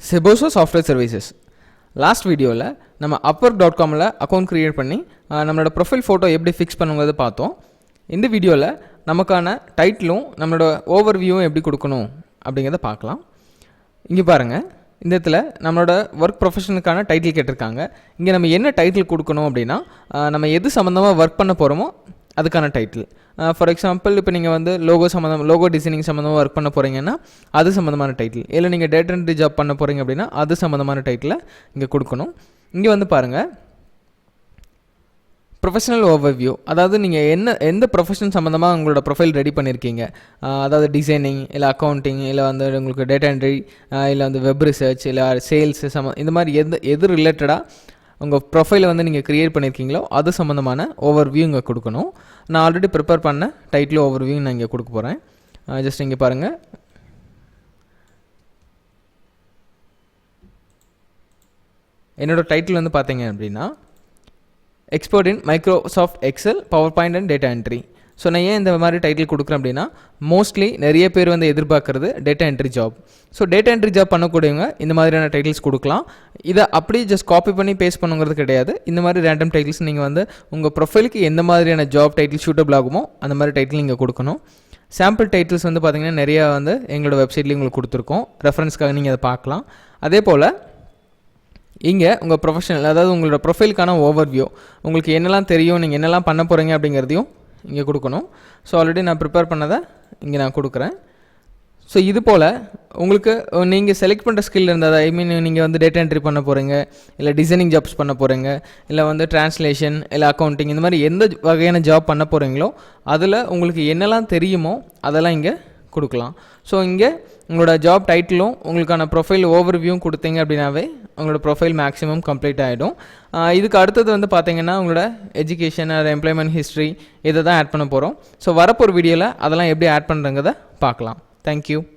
Seboso software services. Last வீடியோவில் நம்ம upwork.comல account create பண்ணி நம்மளோட ப்ரொஃபைல் ஃபோட்டோ எப்படி ஃபிக்ஸ் பண்ணுங்கிறத பார்த்தோம். இந்த வீடியோவில் நமக்கான டைட்டிலும் நம்மளோட ஓவர்வியூவும் எப்படி கொடுக்கணும் அப்படிங்கிறத பார்க்கலாம். இங்கே பாருங்கள், இந்த இடத்துல நம்மளோட ஒர்க் ப்ரொஃபஷனுக்கான டைட்டில் கேட்டிருக்காங்க. இங்கே நம்ம என்ன டைட்டில் கொடுக்கணும் அப்படின்னா, நம்ம எது சம்மந்தமாக ஒர்க் பண்ண போகிறோமோ அதுக்கான டைட்டில். ஃபார் எக்ஸாம்பிள், இப்போ நீங்கள் லோகோ டிசைனிங் சம்மந்தமாக ஒர்க் பண்ண போகிறீங்கன்னா அது சம்மந்தமான டைட்டில், இல்லை நீங்கள் டேட்டா என்ட்ரி ஜாப் பண்ண போகிறீங்க அப்படின்னா அது சம்மந்தமான டைட்டிலை இங்கே கொடுக்கணும். இங்கே பாருங்கள், ப்ரொஃபஷனல் ஓவர்வியூ, அதாவது நீங்கள் எந்த ப்ரொஃபஷன் சம்மந்தமாக உங்களோட ப்ரொஃபைல் ரெடி பண்ணியிருக்கீங்க, அதாவது டிசைனிங், இல்லை அக்கௌண்டிங், இல்லை உங்களுக்கு டேட்டா என்ட்ரி, இல்லை வெப் ரிசர்ச், இல்லை சேல்ஸ் இந்த மாதிரி எது ரிலேட்டடாக உங்கள் ப்ரொஃபைலை நீங்கள் க்ரியேட் பண்ணியிருக்கீங்களோ அது சம்மந்தமான ஓவர்வியூ இங்கே கொடுக்கணும். நான் ஆல்ரெடி ப்ரிப்பேர் பண்ண டைட்டில் ஓவர்வியூ நான் இங்கே கொடுக்க போகிறேன். ஜஸ்ட் இங்கே பாருங்கள், என்னோடய டைட்டில் பார்த்தீங்க அப்படின்னா expert in Microsoft Excel, power point and data entry. So நான் ஏன் இந்த மாதிரி டைட்டில் கொடுக்குறேன் அப்படின்னா, மோஸ்ட்லி நிறைய பேர் எதிர்பார்க்குறது data entry job. So data entry job பண்ணக்கூடியவங்க இந்த மாதிரியான டைட்டில்ஸ் கொடுக்கலாம். இதை அப்படியே ஜஸ்ட் காப்பி பண்ணி பேஸ்ட் பண்ணுங்கிறது கிடையாது. இந்த மாதிரி ரேண்டம் டைட்டில்ஸ் நீங்கள் உங்கள் ப்ரொஃபைலுக்கு எந்த மாதிரியான ஜாப் டைட்டில் சூட்டபிள் ஆகுமோ அந்த மாதிரி டைட்டில் நீங்கள் கொடுக்கணும். சாம்பிள் டைட்டில்ஸ் பார்த்தீங்கன்னா நிறையா எங்களோட வெப்சைட்லேயும் உங்களுக்கு கொடுத்துருக்கோம். ரெஃபரன்ஸ்க்காக நீங்கள் அதை பார்க்கலாம். அதே போல் இங்கே உங்கள் ப்ரொஃபஷனல், அதாவது உங்களோட ப்ரொஃபைலுக்கான ஓவர்வியூ, உங்களுக்கு என்னெல்லாம் தெரியும், நீங்கள் என்னெல்லாம் பண்ண போகிறீங்க அப்படிங்கிறதையும் இங்கே கொடுக்கணும். ஸோ ஆல்ரெடி நான் ப்ரிப்பேர் பண்ணதை இங்கே நான் கொடுக்குறேன். ஸோ இது போல் உங்களுக்கு நீங்கள் செலக்ட் பண்ணுற ஸ்கில் இருந்தால், நீங்கள் டேட்டா என்ட்ரி பண்ண போகிறீங்க, இல்லை டிசைனிங் ஜாப்ஸ் பண்ண போகிறீங்க, இல்லை ட்ரான்ஸ்லேஷன், இல்லை அக்கௌண்டிங், இந்த மாதிரி எந்த வகையான ஜாப் பண்ண போகிறீங்களோ அதில் உங்களுக்கு என்னெல்லாம் தெரியுமோ அதெல்லாம் இங்கே கொடுக்கலாம். ஸோ இங்கே உங்களோட ஜாப் டைட்டிலும் உங்களுக்கான ப்ரொஃபைல் ஓவர்வியூவும் கொடுத்தீங்க அப்படின்னாவே உங்களோட ப்ரொஃபைல் மேக்ஸிமம் கம்ப்ளீட் ஆகிடும். இதுக்கு அடுத்தது பார்த்தீங்கன்னா உங்களோட எஜுகேஷன், எம்ப்ளாய்மெண்ட் ஹிஸ்ட்ரி, இதை தான் ஆட் பண்ண போகிறோம். ஸோ வரப்போகிற வீடியோவில் அதெல்லாம் எப்படி ஆட் பண்ணுறங்கிறத பார்க்கலாம். தேங்க்யூ.